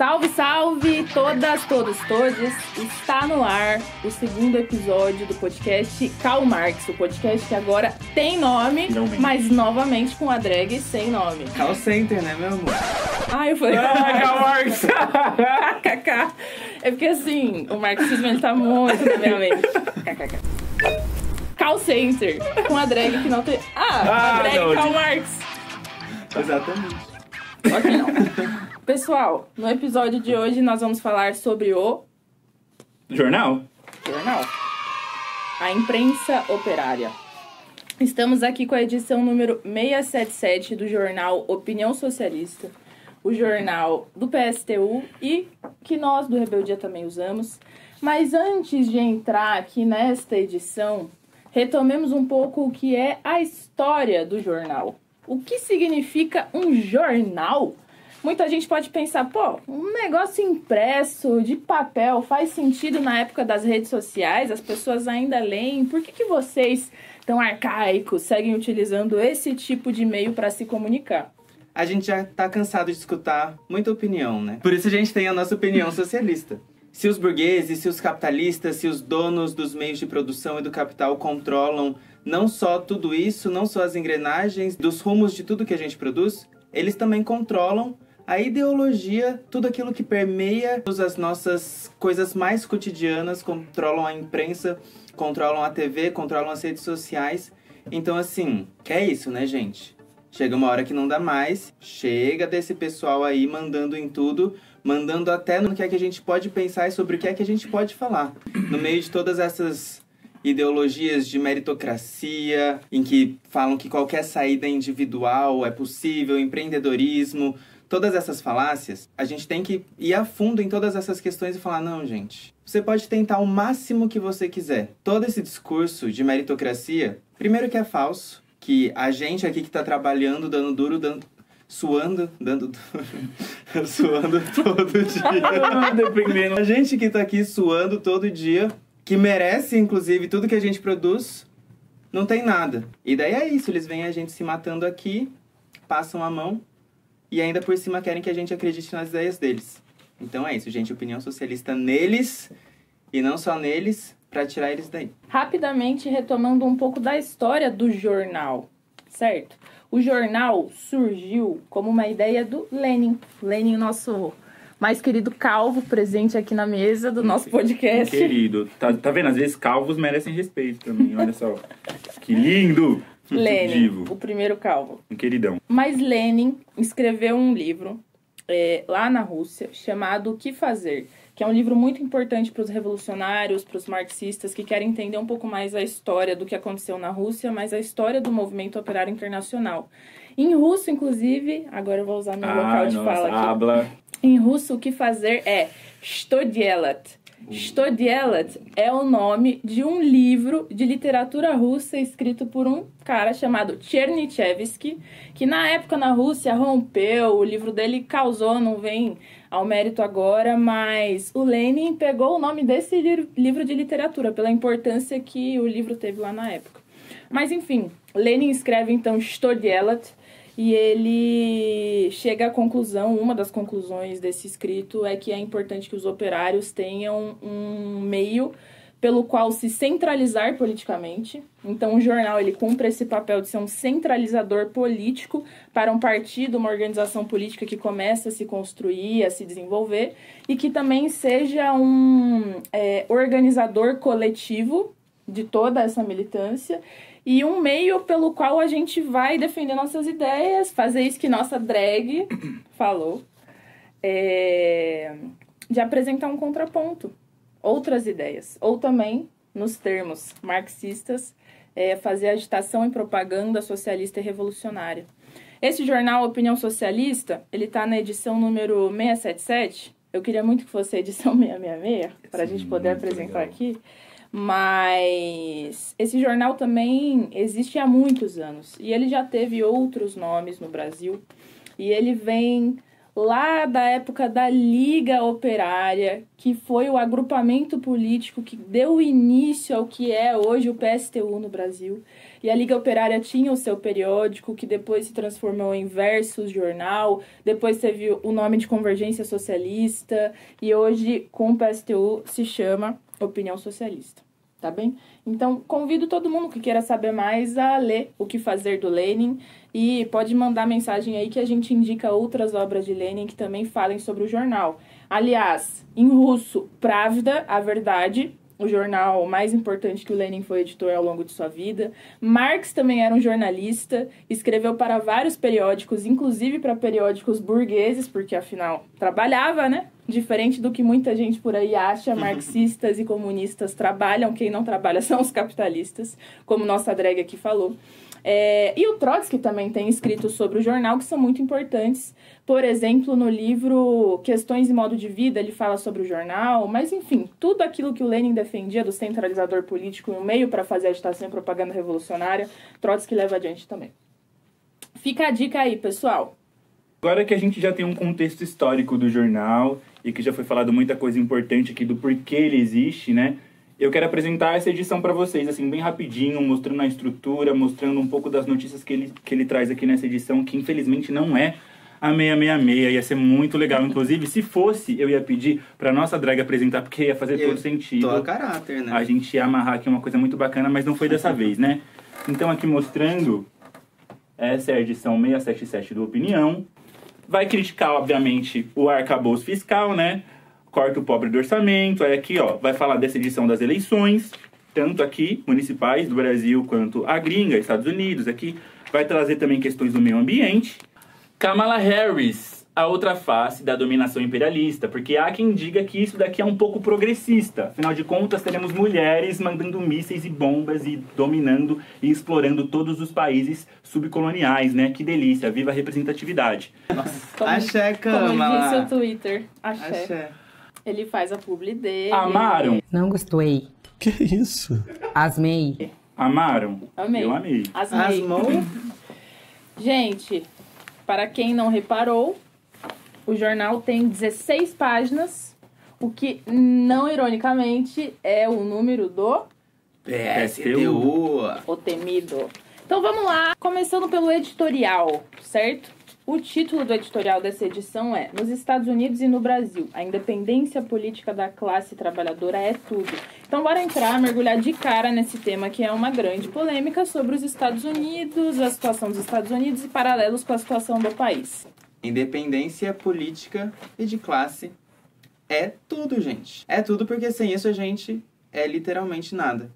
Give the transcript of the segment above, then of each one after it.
Salve, salve, todas, todos, todes. Está no ar o segundo episódio do podcast Karl Marx, o podcast que agora tem nome, mas novamente com a drag sem nome. Call Center, né, meu amor? Ah, eu falei... Karl Marx! KK. É porque assim, o marxismo ele tá muito na minha mente. KKK. Call Center, com a drag que não tem... a drag não, Karl Marx. Exatamente. Ok, não. Pessoal, no episódio de hoje nós vamos falar sobre o... Jornal. A imprensa operária. Estamos aqui com a edição número 677 do jornal Opinião Socialista, o jornal do PSTU e que nós do Rebeldia também usamos. Mas antes de entrar aqui nesta edição, retomemos um pouco o que é a história do jornal. O que significa um jornal? Muita gente pode pensar, pô, um negócio impresso, de papel, faz sentido na época das redes sociais, as pessoas ainda leem. Por que vocês, tão arcaicos, seguem utilizando esse tipo de meio para se comunicar? A gente já tá cansado de escutar muita opinião, né? Por isso a gente tem a nossa opinião socialista. Se os burgueses, se os capitalistas, se os donos dos meios de produção e do capital controlam não só tudo isso, não só as engrenagens dos rumos de tudo que a gente produz, eles também controlam a ideologia, tudo aquilo que permeia as nossas coisas mais cotidianas, controlam a imprensa, controlam a TV, controlam as redes sociais. Então, assim, que é isso, né, gente? Chega uma hora que não dá mais, chega desse pessoal aí mandando em tudo, mandando até no que é que a gente pode pensar e sobre o que é que a gente pode falar. No meio de todas essas ideologias de meritocracia, em que falam que qualquer saída individual é possível, empreendedorismo... Todas essas falácias, a gente tem que ir a fundo em todas essas questões e falar, não, gente, você pode tentar o máximo que você quiser. Todo esse discurso de meritocracia, primeiro que é falso, que a gente aqui que tá trabalhando, dando duro, suando todo dia. Dependendo. A gente que tá aqui suando todo dia, que merece, inclusive, tudo que a gente produz, não tem nada. E daí é isso, eles veem a gente se matando aqui, passam a mão, e ainda por cima querem que a gente acredite nas ideias deles. Então é isso, gente. Opinião socialista neles e não só neles, para tirar eles daí. Rapidamente retomando um pouco da história do jornal, certo? O jornal surgiu como uma ideia do Lenin. Lenin, nosso mais querido calvo, presente aqui na mesa do nosso podcast. Querido. Tá vendo? Às vezes calvos merecem respeito também. Olha só. Que lindo! Lenin, o primeiro calvo. Um queridão. Mas Lenin escreveu um livro lá na Rússia chamado O que Fazer, que é um livro muito importante para os revolucionários, para os marxistas que querem entender um pouco mais a história do que aconteceu na Rússia, mas a história do movimento operário internacional. Em russo, inclusive, agora eu vou usar meu local de fala aqui. Habla. Em russo, o que fazer é Что делать? Что делать é o nome de um livro de literatura russa escrito por um cara chamado Chernyshevsky, que na época na Rússia rompeu, o livro dele causou, não vem ao mérito agora, mas o Lenin pegou o nome desse livro de literatura, pela importância que o livro teve lá na época. Mas enfim, Lenin escreve então Что делать? E ele chega à conclusão, uma das conclusões desse escrito é que é importante que os operários tenham um meio pelo qual se centralizar politicamente. Então o jornal ele cumpre esse papel de ser um centralizador político para um partido, uma organização política que começa a se construir, a se desenvolver, e que também seja um organizador coletivo de toda essa militância, e um meio pelo qual a gente vai defender nossas ideias, fazer isso que nossa drag falou, de apresentar um contraponto, outras ideias. Ou também, nos termos marxistas, fazer agitação e propaganda socialista e revolucionária. Esse jornal Opinião Socialista, ele está na edição número 677. Eu queria muito que fosse a edição 666, para a gente poder apresentar legal aqui. Mas esse jornal também existe há muitos anos e ele já teve outros nomes no Brasil e ele vem lá da época da Liga Operária, que foi o agrupamento político que deu início ao que é hoje o PSTU no Brasil. E a Liga Operária tinha o seu periódico, que depois se transformou em Versus Jornal, depois teve o nome de Convergência Socialista, e hoje, com o PSTU, se chama Opinião Socialista. Tá bem? Então, convido todo mundo que queira saber mais a ler O que Fazer do Lenin, e pode mandar mensagem aí que a gente indica outras obras de Lenin que também falem sobre o jornal. Aliás, em russo, Pravda, a verdade, o jornal mais importante que o Lenin foi editor ao longo de sua vida. Marx também era um jornalista, escreveu para vários periódicos, inclusive para periódicos burgueses, porque afinal trabalhava, né? Diferente do que muita gente por aí acha, marxistas e comunistas trabalham, quem não trabalha são os capitalistas, como nossa drag aqui falou. E o Trotsky também tem escritos sobre o jornal que são muito importantes. Por exemplo, no livro Questões e Modo de Vida, ele fala sobre o jornal, mas enfim, tudo aquilo que o Lenin defendia do centralizador político e um meio para fazer agitação e propaganda revolucionária, Trotsky leva adiante também. Fica a dica aí, pessoal. Agora que a gente já tem um contexto histórico do jornal e que já foi falado muita coisa importante aqui do porquê ele existe, né? Eu quero apresentar essa edição para vocês, assim, bem rapidinho, mostrando a estrutura, mostrando um pouco das notícias que ele traz aqui nessa edição, que infelizmente não é a 666, ia ser muito legal. Inclusive, se fosse, eu ia pedir pra nossa drag apresentar, porque ia fazer todo sentido. Tô a caráter, né? A gente ia amarrar aqui uma coisa muito bacana, mas não foi dessa vez, né? Então, aqui mostrando, essa é a edição 677 do Opinião. Vai criticar, obviamente, o arcabouço fiscal, né? Corta o pobre do orçamento. Aí aqui, ó, vai falar dessa edição das eleições, tanto aqui, municipais do Brasil, quanto a gringa, Estados Unidos. Aqui vai trazer também questões do meio ambiente. Kamala Harris, a outra face da dominação imperialista, porque há quem diga que isso daqui é um pouco progressista. Afinal de contas, teremos mulheres mandando mísseis e bombas e dominando e explorando todos os países subcoloniais, né? Que delícia, viva a representatividade. Axé, Kamala. Como disse o Twitter, axé. Ele faz a publi dele. Amaram? Não gostei. Que isso? Asmei. Amaram? Amei. Eu amei. Asmou? Gente, para quem não reparou, o jornal tem 16 páginas, o que, não ironicamente, é o número do PSTU. O temido. Então vamos lá, começando pelo editorial, certo? O título do editorial dessa edição é Nos Estados Unidos e no Brasil, a independência política da classe trabalhadora é tudo. Então bora entrar, mergulhar de cara nesse tema que é uma grande polêmica sobre os Estados Unidos, a situação dos Estados Unidos e paralelos com a situação do país. Independência política e de classe é tudo, gente. É tudo porque sem isso a gente é literalmente nada.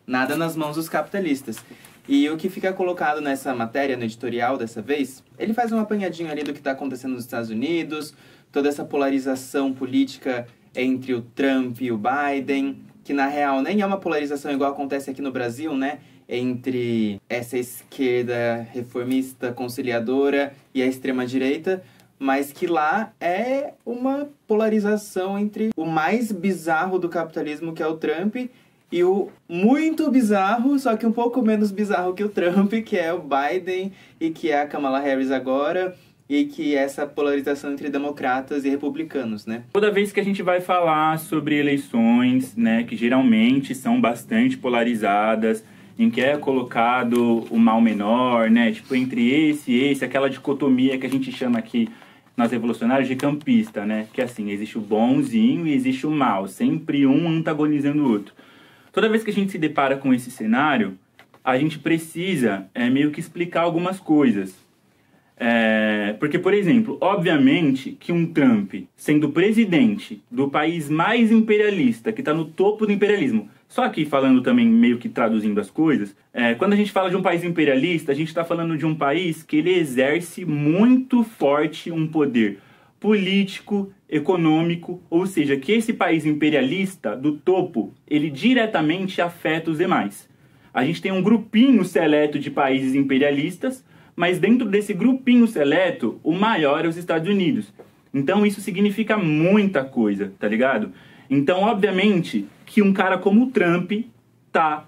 Nada nas mãos dos capitalistas. E o que fica colocado nessa matéria, no editorial dessa vez, ele faz um apanhadinho ali do que está acontecendo nos Estados Unidos, toda essa polarização política entre o Trump e o Biden, que na real nem é uma polarização igual acontece aqui no Brasil, né? Entre essa esquerda reformista conciliadora e a extrema-direita, mas que lá é uma polarização entre o mais bizarro do capitalismo, que é o Trump, e o muito bizarro, só que um pouco menos bizarro que o Trump, que é o Biden e que é a Kamala Harris agora, e que é essa polarização entre democratas e republicanos, né? Toda vez que a gente vai falar sobre eleições, né, que geralmente são bastante polarizadas, em que é colocado o mal menor, né, tipo, entre esse e esse, aquela dicotomia que a gente chama aqui nas revolucionárias de campista, né, que assim, existe o bonzinho e existe o mal, sempre um antagonizando o outro. Toda vez que a gente se depara com esse cenário, a gente precisa meio que explicar algumas coisas. Porque, por exemplo, obviamente que um Trump, sendo presidente do país mais imperialista, que está no topo do imperialismo, só aqui falando também, meio que traduzindo as coisas, quando a gente fala de um país imperialista, a gente está falando de um país que ele exerce muito forte um poder político, econômico, ou seja, que esse país imperialista do topo, ele diretamente afeta os demais. A gente tem um grupinho seleto de países imperialistas, mas dentro desse grupinho seleto, o maior é os Estados Unidos. Então isso significa muita coisa, tá ligado? Então, obviamente, que um cara como o Trump tá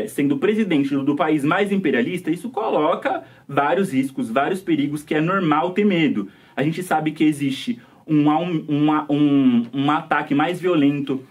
sendo presidente do país mais imperialista, isso coloca vários riscos, vários perigos que é normal ter medo. A gente sabe que existe um ataque mais violento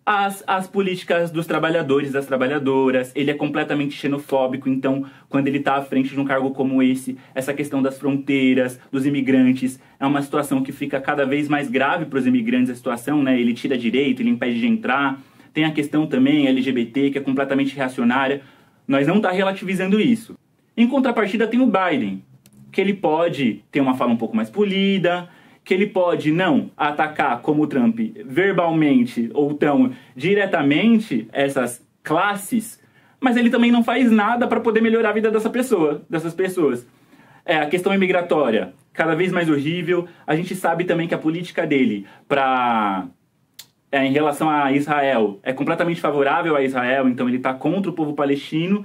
às políticas dos trabalhadores, das trabalhadoras. Ele é completamente xenofóbico, então, quando ele está à frente de um cargo como esse, essa questão das fronteiras, dos imigrantes, é uma situação que fica cada vez mais grave para os imigrantes, a situação, né? Ele tira direito, ele impede de entrar. Tem a questão também LGBT, que é completamente reacionária. Nós não estamos relativizando isso. Em contrapartida, tem o Biden, que ele pode ter uma fala um pouco mais polida, que ele pode não atacar, como o Trump, verbalmente ou tão diretamente essas classes, mas ele também não faz nada para poder melhorar a vida dessas pessoas. A questão imigratória, cada vez mais horrível. A gente sabe também que a política dele em relação a Israel é completamente favorável a Israel, então ele está contra o povo palestino.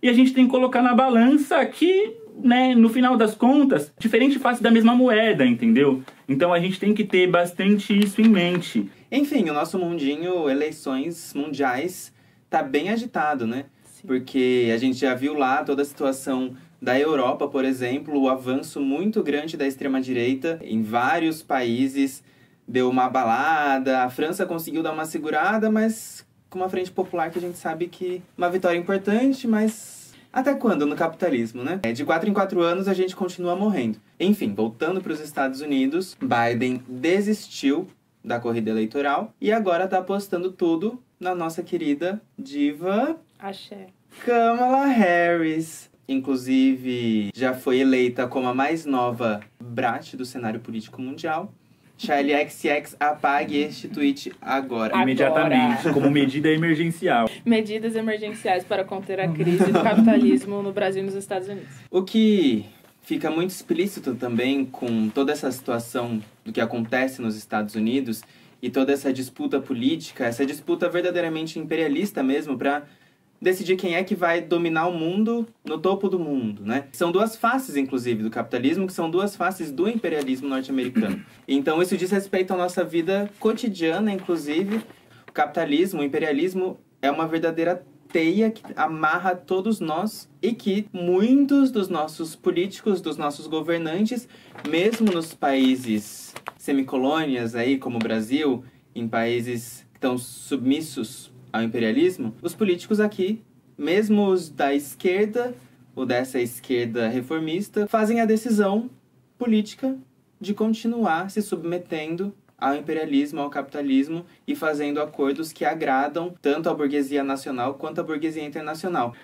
E a gente tem que colocar na balança que, né, no final das contas, diferente face da mesma moeda, entendeu? Então a gente tem que ter bastante isso em mente. Enfim, o nosso mundinho, eleições mundiais, tá bem agitado, né? Sim. Porque a gente já viu lá toda a situação da Europa, por exemplo, o avanço muito grande da extrema-direita em vários países, deu uma abalada, a França conseguiu dar uma segurada, mas com uma frente popular que a gente sabe que uma vitória importante, mas até quando no capitalismo, né? De 4 em 4 anos a gente continua morrendo. Enfim, voltando para os Estados Unidos, Biden desistiu da corrida eleitoral e agora tá apostando tudo na nossa querida diva Axé. Kamala Harris. Inclusive, já foi eleita como a mais nova brat do cenário político mundial. Charlie XX, apague este tweet agora. Imediatamente, como medida emergencial. Medidas emergenciais para conter a crise do capitalismo no Brasil e nos Estados Unidos. O que fica muito explícito também com toda essa situação do que acontece nos Estados Unidos e toda essa disputa política, essa disputa verdadeiramente imperialista mesmo, para decidir quem é que vai dominar o mundo no topo do mundo, né? São duas faces, inclusive, do capitalismo, que são duas faces do imperialismo norte-americano. Então, isso diz respeito à nossa vida cotidiana, inclusive. O capitalismo, o imperialismo, é uma verdadeira teia que amarra todos nós e que muitos dos nossos políticos, dos nossos governantes, mesmo nos países semicolônias, aí, como o Brasil, em países que estão submissos ao imperialismo, os políticos aqui, mesmo os da esquerda ou dessa esquerda reformista, fazem a decisão política de continuar se submetendo ao imperialismo, ao capitalismo e fazendo acordos que agradam tanto a burguesia nacional quanto a burguesia internacional.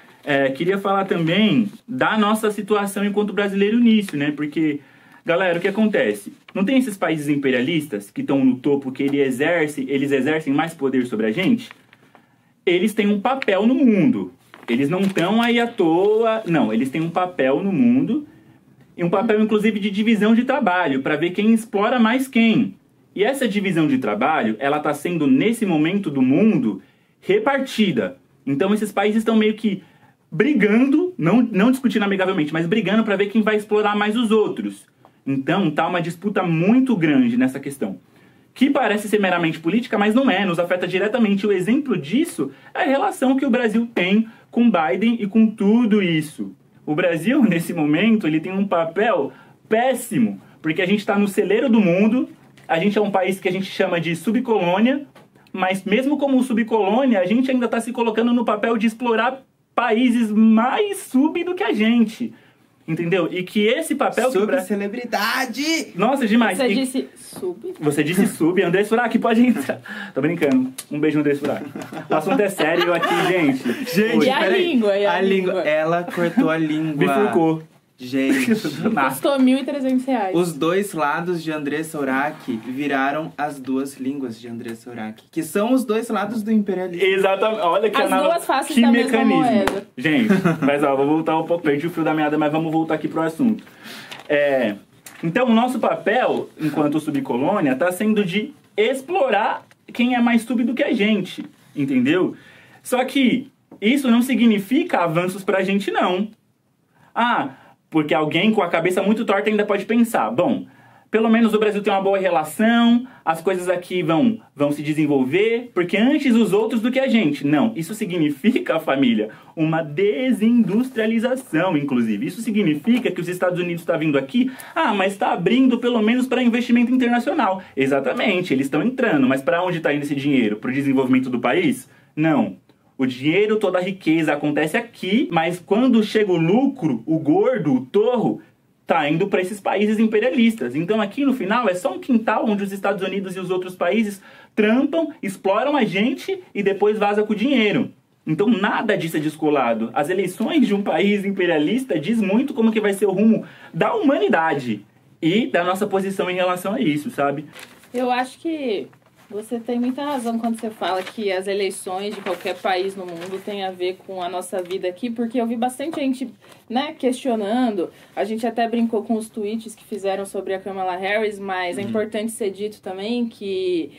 Queria falar também da nossa situação enquanto brasileiro nisso, né? Porque, galera, o que acontece? Não tem esses países imperialistas que estão no topo, que eles exercem mais poder sobre a gente? Eles têm um papel no mundo. Eles não estão aí à toa. Não, eles têm um papel no mundo. E um papel, inclusive, de divisão de trabalho, para ver quem explora mais quem. E essa divisão de trabalho, ela está sendo, nesse momento do mundo, repartida. Então, esses países estão meio que brigando, não discutindo amigavelmente, mas brigando para ver quem vai explorar mais os outros. Então, tá uma disputa muito grande nessa questão, que parece ser meramente política, mas não é, nos afeta diretamente. O exemplo disso é a relação que o Brasil tem com Biden e com tudo isso. O Brasil, nesse momento, ele tem um papel péssimo, porque a gente está no celeiro do mundo, a gente é um país que a gente chama de subcolônia, mas mesmo como subcolônia, a gente ainda está se colocando no papel de explorar países mais sub do que a gente. Entendeu? E que esse papel... Subcelebridade! Nossa, demais. Você disse sub? Você disse sub. André Surak, pode entrar. Tô brincando. Um beijo no André Surak. O assunto é sério aqui, gente. Gente, E a peraí. língua? E a língua? Ela cortou a língua. Bifurcou. Gente, Custou R$1.300. os dois lados de André Surak viraram as duas línguas de André Surak, que são os dois lados do imperialismo. Exatamente. Olha que As duas faces que da mesma mecanismo. moeda. Gente, mas ó, vou voltar um pouco. Perdi o fio da meada, mas vamos voltar aqui pro assunto. Então, o nosso papel, enquanto subcolônia, está sendo de explorar quem é mais sub do que a gente. Entendeu? Só que isso não significa avanços pra gente, não. Porque alguém com a cabeça muito torta ainda pode pensar, bom, pelo menos o Brasil tem uma boa relação, as coisas aqui vão se desenvolver, porque antes os outros do que a gente. Não, isso significa, família, uma desindustrialização, inclusive. Isso significa que os Estados Unidos estão vindo aqui, mas está abrindo pelo menos para investimento internacional. Exatamente, eles estão entrando, mas para onde está indo esse dinheiro? Para o desenvolvimento do país? Não. O dinheiro, toda a riqueza acontece aqui, mas quando chega o lucro, o gordo, o torro, tá indo para esses países imperialistas. Então aqui no final é só um quintal onde os Estados Unidos e os outros países trampam, exploram a gente e depois vaza com o dinheiro. Então nada disso é descolado. As eleições de um país imperialista diz muito como que vai ser o rumo da humanidade e da nossa posição em relação a isso, sabe? Eu acho que você tem muita razão quando você fala que as eleições de qualquer país no mundo têm a ver com a nossa vida aqui, porque eu vi bastante gente, questionando. A gente até brincou com os tweets que fizeram sobre a Kamala Harris, mas é importante ser dito também que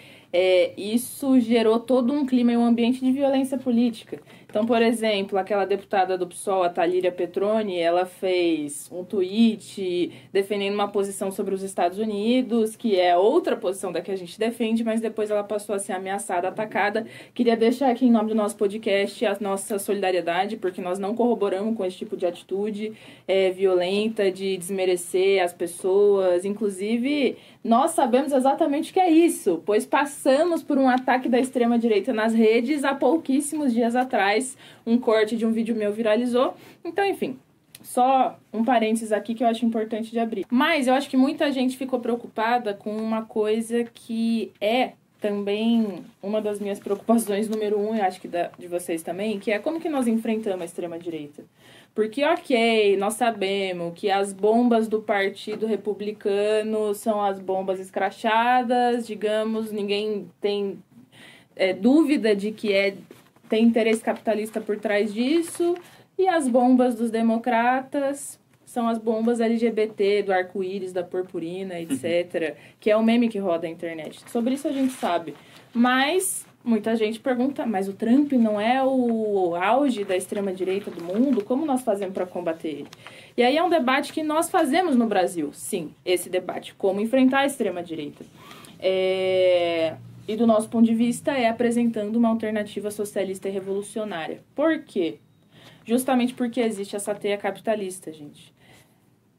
isso gerou todo um clima e um ambiente de violência política. Então, por exemplo, aquela deputada do PSOL, a Thalíria Petroni, ela fez um tweet defendendo uma posição sobre os Estados Unidos, que é outra posição da que a gente defende, mas depois ela passou a ser ameaçada, atacada. Queria deixar aqui em nome do nosso podcast a nossa solidariedade, porque nós não corroboramos com esse tipo de atitude violenta, de desmerecer as pessoas. Inclusive, nós sabemos exatamente o que é isso, pois passamos por um ataque da extrema-direita nas redes há pouquíssimos dias atrás. Um corte de um vídeo meu viralizou. Então, enfim, só um parênteses aqui que eu acho importante de abrir. Mas eu acho que muita gente ficou preocupada com uma coisa que é também uma das minhas preocupações número 1, e acho que de vocês também, que é como que nós enfrentamos a extrema-direita. Porque, ok, nós sabemos que as bombas do Partido Republicano são as bombas escrachadas, digamos, ninguém tem dúvida de que tem interesse capitalista por trás disso, e as bombas dos democratas são as bombas LGBT, do arco-íris, da purpurina, etc., que é o meme que roda a internet. Sobre isso a gente sabe. Mas muita gente pergunta, mas o Trump não é o auge da extrema-direita do mundo? Como nós fazemos para combater ele? E aí é um debate que nós fazemos no Brasil, sim, esse debate, como enfrentar a extrema-direita. E do nosso ponto de vista é apresentando uma alternativa socialista e revolucionária. Por quê? Justamente porque existe essa teia capitalista, gente.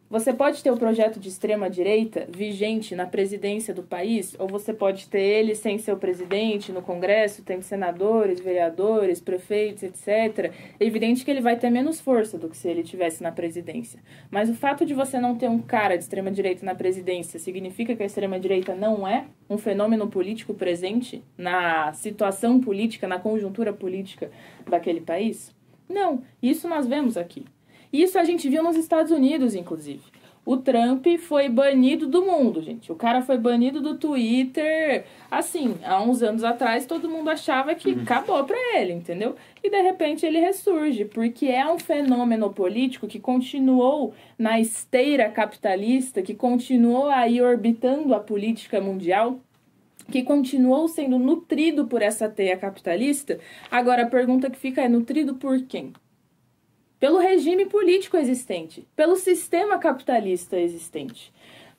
Você pode ter o projeto de extrema-direita vigente na presidência do país, ou você pode ter ele sem ser o presidente no Congresso, tem senadores, vereadores, prefeitos, etc. É evidente que ele vai ter menos força do que se ele estivesse na presidência. Mas o fato de você não ter um cara de extrema-direita na presidência significa que a extrema-direita não é um fenômeno político presente na situação política, na conjuntura política daquele país? Não, isso nós vemos aqui. Isso a gente viu nos Estados Unidos, inclusive. O Trump foi banido do mundo, gente. O cara foi banido do Twitter. Assim, há uns anos atrás, todo mundo achava que acabou pra ele, entendeu? E, de repente, ele ressurge, porque é um fenômeno político que continuou na esteira capitalista, que continuou aí orbitando a política mundial, que continuou sendo nutrido por essa teia capitalista. Agora, a pergunta que fica é: nutrido por quem? Pelo regime político existente, pelo sistema capitalista existente.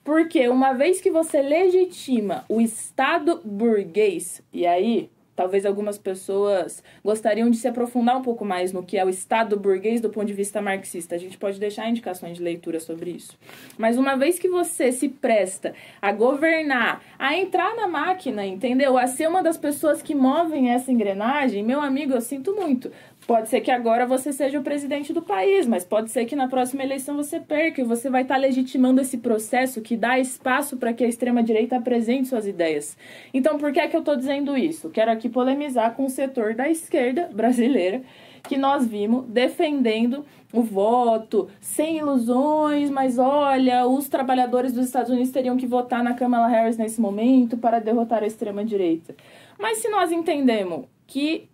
Porque uma vez que você legitima o Estado burguês, e aí talvez algumas pessoas gostariam de se aprofundar um pouco mais no que é o Estado burguês do ponto de vista marxista. A gente pode deixar indicações de leitura sobre isso. Mas uma vez que você se presta a governar, a entrar na máquina, entendeu? A ser uma das pessoas que movem essa engrenagem, meu amigo, eu sinto muito. Pode ser que agora você seja o presidente do país, mas pode ser que na próxima eleição você perca e você vai estar legitimando esse processo que dá espaço para que a extrema-direita apresente suas ideias. Então, por que é que eu estou dizendo isso? Quero aqui polemizar com o setor da esquerda brasileira, que nós vimos defendendo o voto, sem ilusões, mas olha, os trabalhadores dos Estados Unidos teriam que votar na Kamala Harris nesse momento para derrotar a extrema-direita. Mas se nós entendemos que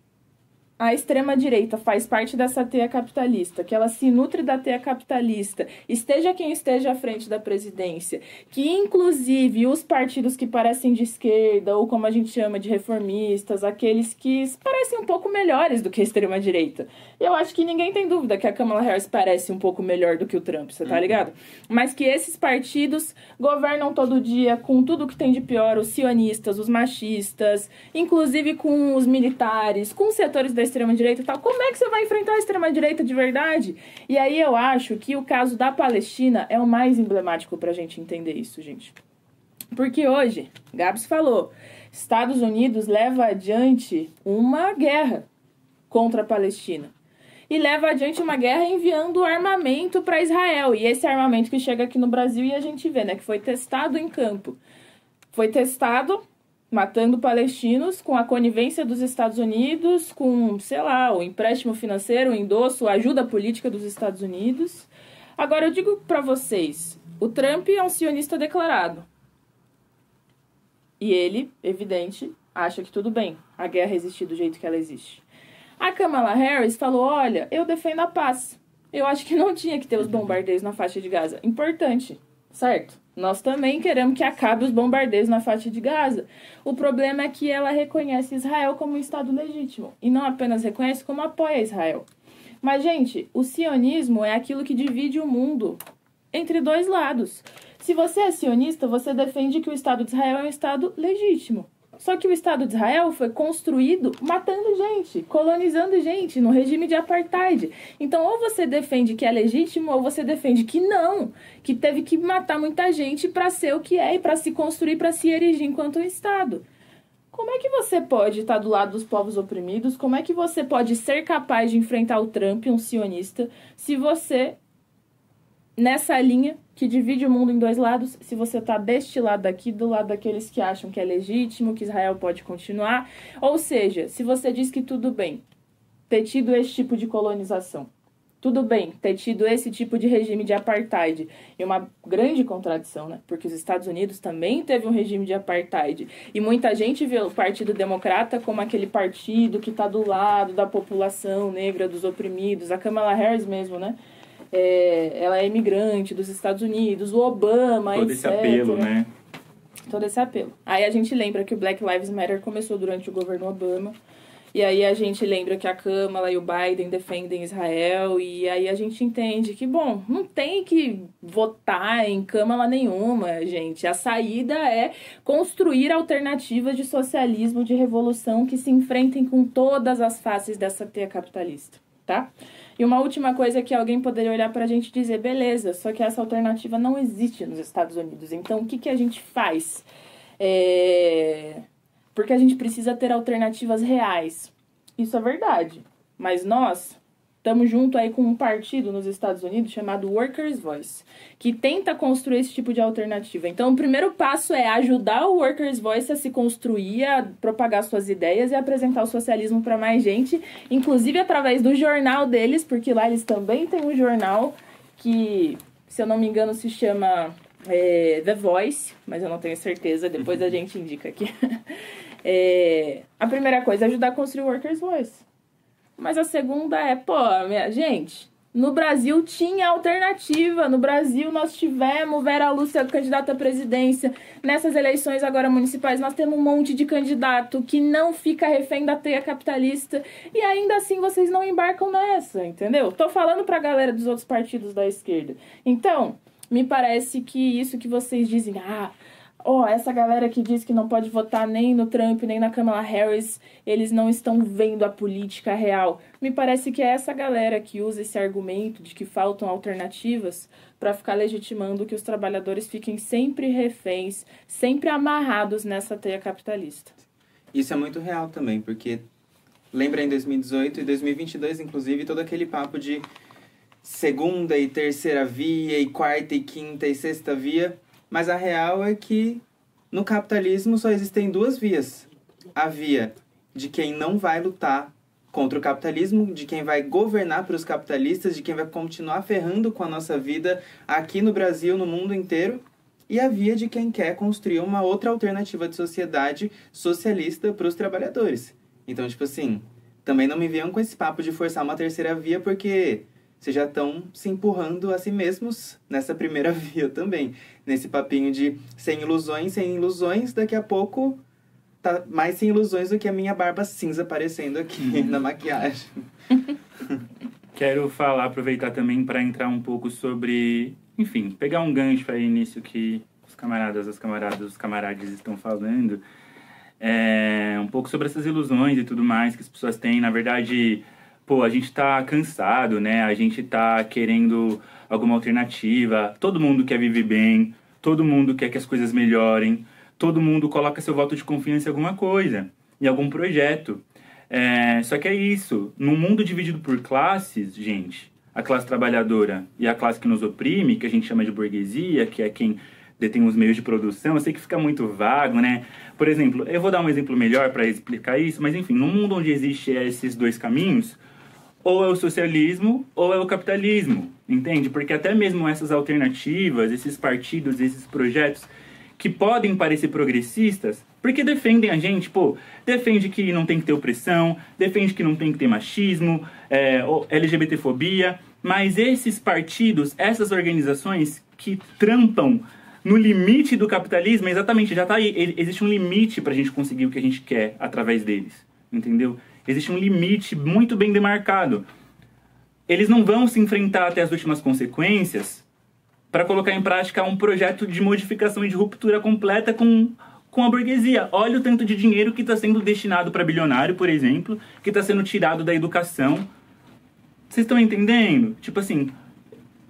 a extrema-direita faz parte dessa teia capitalista, que ela se nutre da teia capitalista, esteja quem esteja à frente da presidência, que inclusive os partidos que parecem de esquerda, ou como a gente chama de reformistas, aqueles que parecem um pouco melhores do que a extrema-direita. Eu acho que ninguém tem dúvida que a Kamala Harris parece um pouco melhor do que o Trump, você tá ligado? Mas que esses partidos governam todo dia com tudo que tem de pior, os sionistas, os machistas, inclusive com os militares, com os setores da extrema-direita e tal. Como é que você vai enfrentar a extrema-direita de verdade? E aí eu acho que o caso da Palestina é o mais emblemático pra gente entender isso, gente. Porque hoje, Gabs falou, Estados Unidos leva adiante uma guerra contra a Palestina. E leva adiante uma guerra enviando armamento para Israel. E esse armamento que chega aqui no Brasil e a gente vê, né, que foi testado em campo. Foi testado matando palestinos com a conivência dos Estados Unidos, com, sei lá, o empréstimo financeiro, o endosso, a ajuda política dos Estados Unidos. Agora, eu digo para vocês, o Trump é um sionista declarado. E ele, evidente, acha que tudo bem, a guerra existe do jeito que ela existe. A Kamala Harris falou, olha, eu defendo a paz. Eu acho que não tinha que ter os bombardeios na faixa de Gaza. Importante, certo? Nós também queremos que acabe os bombardeios na faixa de Gaza. O problema é que ela reconhece Israel como um Estado legítimo. E não apenas reconhece, como apoia Israel. Mas, gente, o sionismo é aquilo que divide o mundo entre dois lados. Se você é sionista, você defende que o Estado de Israel é um Estado legítimo. Só que o Estado de Israel foi construído matando gente, colonizando gente, no regime de apartheid. Então, ou você defende que é legítimo, ou você defende que não, que teve que matar muita gente para ser o que é e para se construir, para se erigir enquanto um Estado. Como é que você pode estar do lado dos povos oprimidos? Como é que você pode ser capaz de enfrentar o Trump, um sionista, se você, nessa linha que divide o mundo em dois lados, se você tá deste lado daqui, do lado daqueles que acham que é legítimo, que Israel pode continuar, ou seja, se você diz que tudo bem ter tido esse tipo de colonização, tudo bem ter tido esse tipo de regime de apartheid, e uma grande contradição, né? Porque os Estados Unidos também teve um regime de apartheid, e muita gente vê o Partido Democrata como aquele partido que tá do lado da população negra, dos oprimidos, a Kamala Harris mesmo, né? Ela é imigrante dos Estados Unidos, o Obama, todo etc. esse apelo, né? Todo esse apelo. Aí a gente lembra que o Black Lives Matter começou durante o governo Obama. E aí a gente lembra que a Kamala e o Biden defendem Israel. E aí a gente entende que, bom, não tem que votar em Kamala nenhuma, gente. A saída é construir alternativas de socialismo, de revolução que se enfrentem com todas as faces dessa teia capitalista, tá? E uma última coisa que alguém poderia olhar pra gente e dizer, beleza, só que essa alternativa não existe nos Estados Unidos. Então, o que a gente faz? Porque a gente precisa ter alternativas reais. Isso é verdade. Mas nós estamos junto aí com um partido nos Estados Unidos chamado Workers' Voice, que tenta construir esse tipo de alternativa. Então, o primeiro passo é ajudar o Workers' Voice a se construir, a propagar suas ideias e apresentar o socialismo para mais gente, inclusive através do jornal deles, porque lá eles também têm um jornal que, se eu não me engano, se chama The Voice, mas eu não tenho certeza, depois a gente indica aqui. A primeira coisa é ajudar a construir o Workers' Voice. Mas a segunda é, minha gente, no Brasil tinha alternativa. No Brasil nós tivemos Vera Lúcia candidata à presidência. Nessas eleições agora municipais nós temos um monte de candidato que não fica refém da teia capitalista. E ainda assim vocês não embarcam nessa, entendeu? Tô falando pra galera dos outros partidos da esquerda. Então, me parece que isso que vocês dizem, essa galera que diz que não pode votar nem no Trump, nem na Kamala Harris, eles não estão vendo a política real. Me parece que é essa galera que usa esse argumento de que faltam alternativas para ficar legitimando que os trabalhadores fiquem sempre reféns, sempre amarrados nessa teia capitalista. Isso é muito real também, porque lembra em 2018 e 2022, inclusive, todo aquele papo de segunda e terceira via, e quarta e quinta e sexta via. Mas a real é que no capitalismo só existem duas vias. A via de quem não vai lutar contra o capitalismo, de quem vai governar para os capitalistas, de quem vai continuar ferrando com a nossa vida aqui no Brasil, no mundo inteiro. E a via de quem quer construir uma outra alternativa de sociedade socialista para os trabalhadores. Então, tipo assim, também não me venham com esse papo de forçar uma terceira via, porque vocês já estão se empurrando a si mesmos nessa primeira via também. Nesse papinho de sem ilusões, daqui a pouco tá mais sem ilusões do que a minha barba cinza aparecendo aqui na maquiagem. Quero aproveitar também para entrar um pouco sobre, enfim, pegar um gancho aí nisso que os camaradas, os camarades estão falando. Um pouco sobre essas ilusões e tudo mais que as pessoas têm. Na verdade, a gente tá cansado, né? A gente tá querendo alguma alternativa. Todo mundo quer viver bem, todo mundo quer que as coisas melhorem, todo mundo coloca seu voto de confiança em alguma coisa, em algum projeto. Só que é isso. Num mundo dividido por classes, gente, a classe trabalhadora e a classe que nos oprime, que a gente chama de burguesia, que é quem detém os meios de produção, eu sei que fica muito vago, né? Por exemplo, eu vou dar um exemplo melhor para explicar isso, mas enfim, num mundo onde existem esses dois caminhos, ou é o socialismo ou é o capitalismo, entende? Porque até mesmo essas alternativas, esses partidos, esses projetos que podem parecer progressistas, porque defendem a gente, defende que não tem que ter opressão, defende que não tem que ter machismo, LGBTfobia, mas esses partidos, essas organizações que trampam no limite do capitalismo, exatamente, já tá aí, existe um limite pra gente conseguir o que a gente quer através deles, entendeu? Existe um limite muito bem demarcado. Eles não vão se enfrentar até as últimas consequências para colocar em prática um projeto de modificação e de ruptura completa com a burguesia. Olha o tanto de dinheiro que está sendo destinado para bilionário, por exemplo, que está sendo tirado da educação. Vocês estão entendendo? Tipo assim,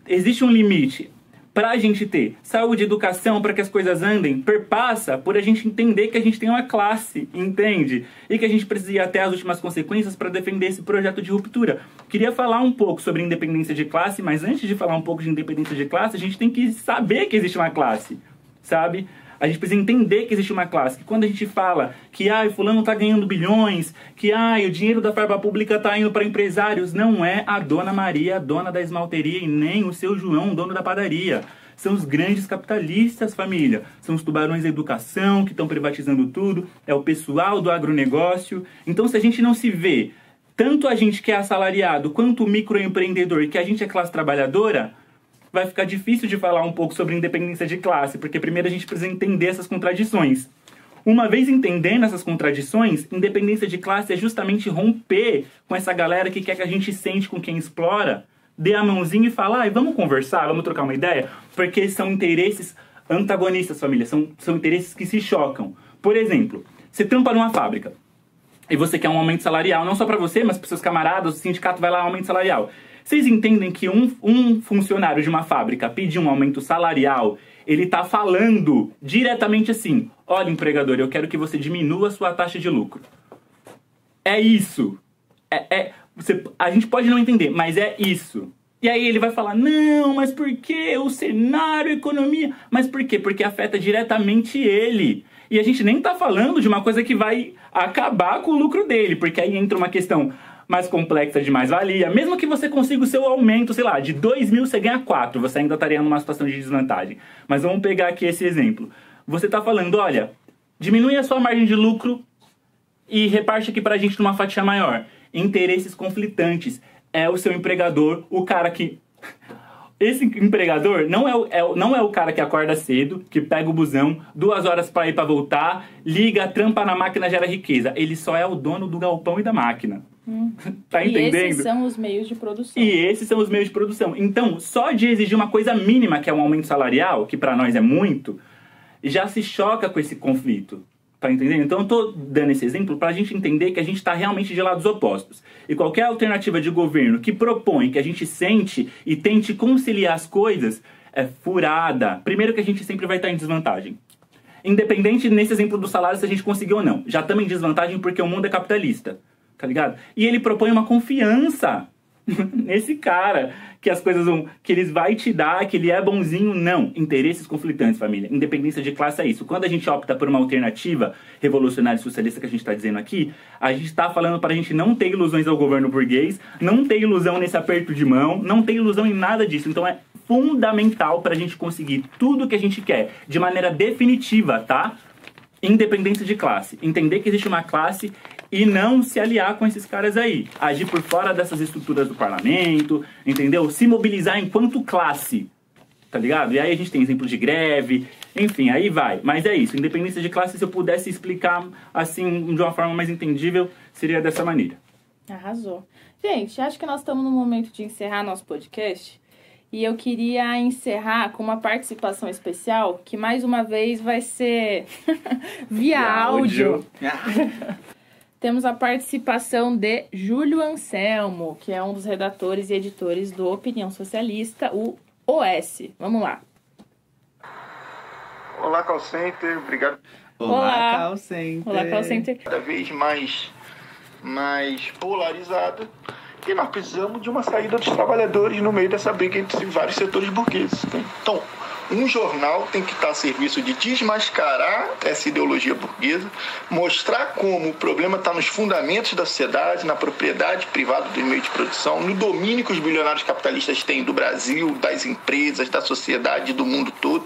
existe um limite. Para a gente ter saúde e educação, para que as coisas andem, perpassa por a gente entender que a gente tem uma classe, entende? E que a gente precisa ir até as últimas consequências para defender esse projeto de ruptura. Queria falar um pouco sobre independência de classe, mas antes de falar um pouco de independência de classe, a gente tem que saber que existe uma classe, sabe? A gente precisa entender que existe uma classe. Que quando a gente fala que fulano está ganhando bilhões, que o dinheiro da farba pública está indo para empresários, não é a dona Maria, a dona da esmalteria, e nem o seu João, dono da padaria. São os grandes capitalistas, família. São os tubarões da educação que estão privatizando tudo. É o pessoal do agronegócio. Então, se a gente não se vê, tanto a gente que é assalariado, quanto o microempreendedor, que a gente é classe trabalhadora, vai ficar difícil de falar um pouco sobre independência de classe, porque primeiro a gente precisa entender essas contradições. Uma vez entendendo essas contradições, independência de classe é justamente romper com essa galera que quer que a gente sente com quem explora, dê a mãozinha e fala, vamos conversar, vamos trocar uma ideia, porque são interesses antagonistas, família, são interesses que se chocam. Por exemplo, você trampa numa fábrica e você quer um aumento salarial, não só para você, mas para seus camaradas, o sindicato vai lá, aumento salarial. Vocês entendem que um funcionário de uma fábrica pedir um aumento salarial, ele tá falando diretamente assim, olha, empregador, eu quero que você diminua a sua taxa de lucro. É isso. A gente pode não entender, mas é isso. E aí ele vai falar, não, mas por quê? O cenário, a economia... Mas por quê? Porque afeta diretamente ele. E a gente nem tá falando de uma coisa que vai acabar com o lucro dele, porque aí entra uma questão mais complexa de mais-valia. Mesmo que você consiga o seu aumento, sei lá, de 2 mil você ganha 4, você ainda estaria numa situação de desvantagem. Mas vamos pegar aqui esse exemplo. Você tá falando, olha, diminui a sua margem de lucro e reparte aqui pra gente numa fatia maior. Interesses conflitantes. É o seu empregador, o cara que... Esse empregador não é o cara que acorda cedo, que pega o busão, 2 horas para ir para voltar, liga, trampa na máquina, gera riqueza. Ele só é o dono do galpão e da máquina. Tá entendendo? E esses são os meios de produção. Então, só de exigir uma coisa mínima, que é um aumento salarial, que para nós é muito, já se choca com esse conflito. Tá entendendo? Então eu tô dando esse exemplo pra gente entender que a gente tá realmente de lados opostos. E qualquer alternativa de governo que propõe que a gente sente e tente conciliar as coisas é furada. Primeiro que a gente sempre vai estar em desvantagem. Independente nesse exemplo do salário se a gente conseguiu ou não. Já estamos em desvantagem porque o mundo é capitalista. Tá ligado? E ele propõe uma confiança nesse cara, que as coisas vão, que eles vai te dar, que ele é bonzinho. Não, interesses conflitantes, família. Independência de classe é isso. Quando a gente opta por uma alternativa revolucionária e socialista que a gente está dizendo aqui, a gente está falando para a gente não ter ilusões ao governo burguês, não ter ilusão nesse aperto de mão, não ter ilusão em nada disso. Então é fundamental para a gente conseguir tudo que a gente quer de maneira definitiva, tá? independência de classe. Entender que existe uma classe e não se aliar com esses caras aí. Agir por fora dessas estruturas do parlamento, entendeu? Se mobilizar enquanto classe, tá ligado? E aí a gente tem exemplo de greve, enfim, aí vai. Mas é isso, independência de classe, se eu pudesse explicar assim de uma forma mais entendível, seria dessa maneira. Arrasou. Gente, acho que nós estamos no momento de encerrar nosso podcast. E eu queria encerrar com uma participação especial, que mais uma vez vai ser via áudio. Temos a participação de Júlio Anselmo, que é um dos redatores e editores do Opinião Socialista, o OS. Vamos lá. Olá, Call Center. Obrigado. Olá, Call Center. Olá, Call Center. Cada vez mais polarizada. E nós precisamos de uma saída dos trabalhadores no meio dessa briga entre vários setores burgueses. Então, um jornal tem que estar a serviço de desmascarar essa ideologia burguesa, mostrar como o problema está nos fundamentos da sociedade, na propriedade privada dos meios de produção, no domínio que os bilionários capitalistas têm do Brasil, das empresas, da sociedade, do mundo todo.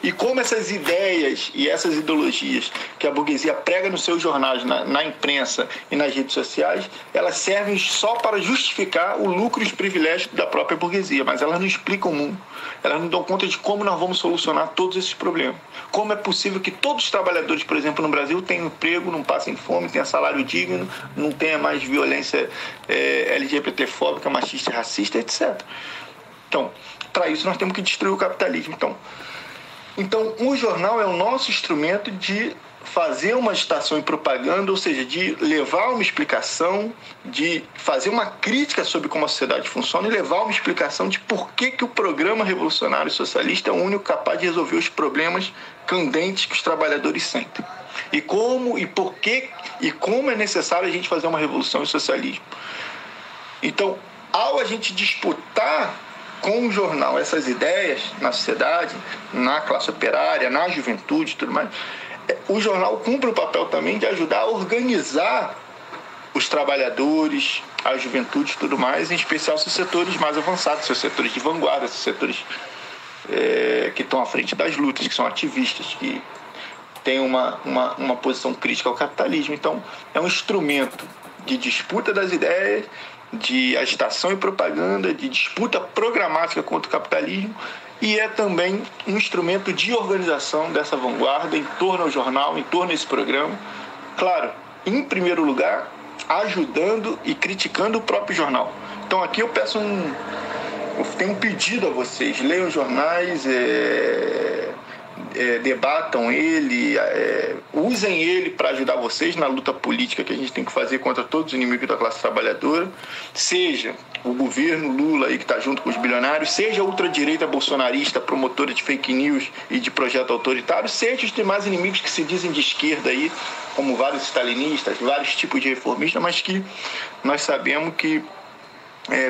E como essas ideias e essas ideologias que a burguesia prega nos seus jornais, na imprensa e nas redes sociais, elas servem só para justificar o lucro e os privilégios da própria burguesia, mas elas não explicam o mundo. Elas não dão conta de como nós vamos solucionar todos esses problemas. Como é possível que todos os trabalhadores, por exemplo, no Brasil, tenham emprego, não passem fome, tenham salário digno, não tenha mais violência LGBTfóbica, machista e racista, etc. Então, para isso nós temos que destruir o capitalismo. Então, o jornal é o nosso instrumento de fazer uma agitação e propaganda, ou seja, de levar uma explicação, de fazer uma crítica sobre como a sociedade funciona e levar uma explicação de por que o programa revolucionário socialista é o único capaz de resolver os problemas candentes que os trabalhadores sentem. E como é necessário a gente fazer uma revolução e socialismo. Então, ao a gente disputar com o jornal essas ideias na sociedade, na classe operária, na juventude e tudo mais, o jornal cumpre o papel também de ajudar a organizar os trabalhadores, a juventude e tudo mais, em especial seus setores mais avançados, seus setores de vanguarda, seus setores que estão à frente das lutas, que são ativistas, que têm uma posição crítica ao capitalismo. Então, é um instrumento de disputa das ideias, de agitação e propaganda, de disputa programática contra o capitalismo, e é também um instrumento de organização dessa vanguarda em torno ao jornal, em torno a esse programa. Claro, em primeiro lugar, ajudando e criticando o próprio jornal. Então aqui eu tenho um pedido a vocês: leiam os jornais, debatam ele, usem ele para ajudar vocês na luta política que a gente tem que fazer contra todos os inimigos da classe trabalhadora, seja o governo Lula aí que está junto com os bilionários, seja a ultradireita bolsonarista, promotora de fake news e de projeto autoritário, seja os demais inimigos que se dizem de esquerda aí, como vários stalinistas, vários tipos de reformistas, mas que nós sabemos que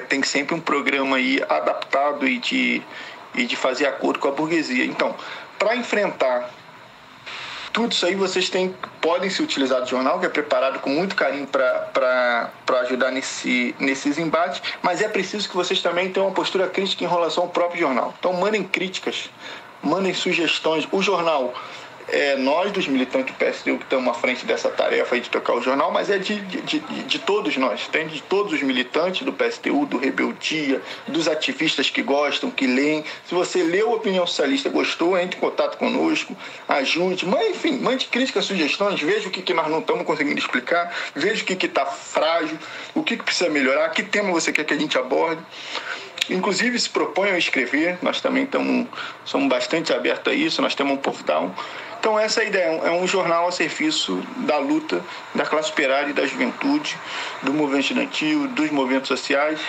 tem sempre um programa aí adaptado e de fazer acordo com a burguesia. Então, para enfrentar tudo isso aí, vocês podem se utilizar do jornal, que é preparado com muito carinho para ajudar nesses embates, mas é preciso que vocês também tenham uma postura crítica em relação ao próprio jornal. Então, mandem críticas, mandem sugestões. O jornal, nós dos militantes do PSTU que estamos à frente dessa tarefa aí de tocar o jornal, mas é de todos nós, tem de todos os militantes do PSTU, do Rebeldia, dos ativistas que gostam, que leem. Se você leu a Opinião Socialista, gostou, entre em contato conosco, ajude, mas enfim, mande críticas, sugestões, veja o que nós não estamos conseguindo explicar, veja o que está frágil, o que precisa melhorar, que tema você quer que a gente aborde. Inclusive, se proponham a escrever, nós também somos bastante abertos a isso, nós temos um portal. Então, essa é a ideia, é um jornal a serviço da luta da classe operária e da juventude, do movimento estudantil, dos movimentos sociais,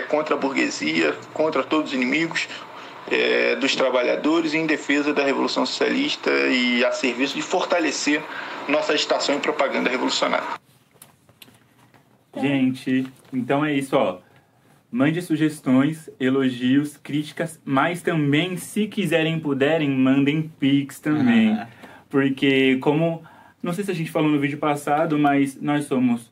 contra a burguesia, contra todos os inimigos, dos trabalhadores, em defesa da Revolução Socialista e a serviço de fortalecer nossa agitação e propaganda revolucionária. Gente, então é isso, ó. Mande sugestões, elogios, críticas, mas também, se quiserem e puderem, mandem Pix também. Porque, como, não sei se a gente falou no vídeo passado, mas nós somos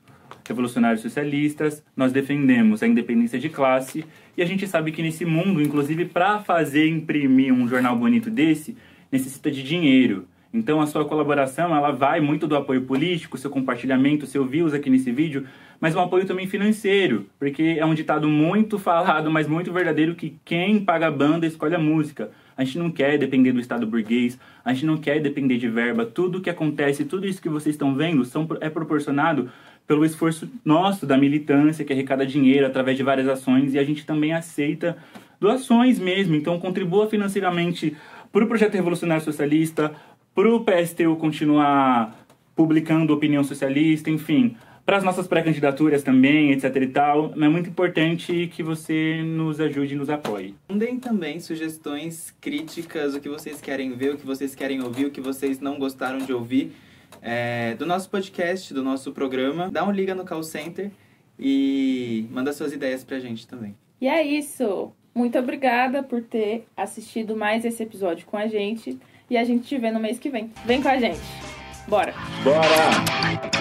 revolucionários socialistas, nós defendemos a independência de classe, e a gente sabe que nesse mundo, inclusive para fazer imprimir um jornal bonito desse, necessita de dinheiro. Então a sua colaboração, ela vai muito do apoio político, seu compartilhamento, seu views aqui nesse vídeo, mas um apoio também financeiro, porque é um ditado muito falado, mas muito verdadeiro, que quem paga a banda escolhe a música. A gente não quer depender do Estado burguês, a gente não quer depender de verba. Tudo que acontece, tudo isso que vocês estão vendo é proporcionado pelo esforço nosso, da militância, que arrecada dinheiro através de várias ações, e a gente também aceita doações mesmo. Então contribua financeiramente para o Projeto Revolucionário Socialista, para o PSTU continuar publicando opinião socialista, enfim, para as nossas pré-candidaturas também, etc e tal. É muito importante que você nos ajude e nos apoie. Mandem também sugestões, críticas, o que vocês querem ver, o que vocês querem ouvir, o que vocês não gostaram de ouvir do nosso podcast, do nosso programa. Dá um liga no call center e manda suas ideias pra gente também. E é isso. Muito obrigada por ter assistido mais esse episódio com a gente. E a gente te vê no mês que vem. Vem com a gente. Bora! Bora!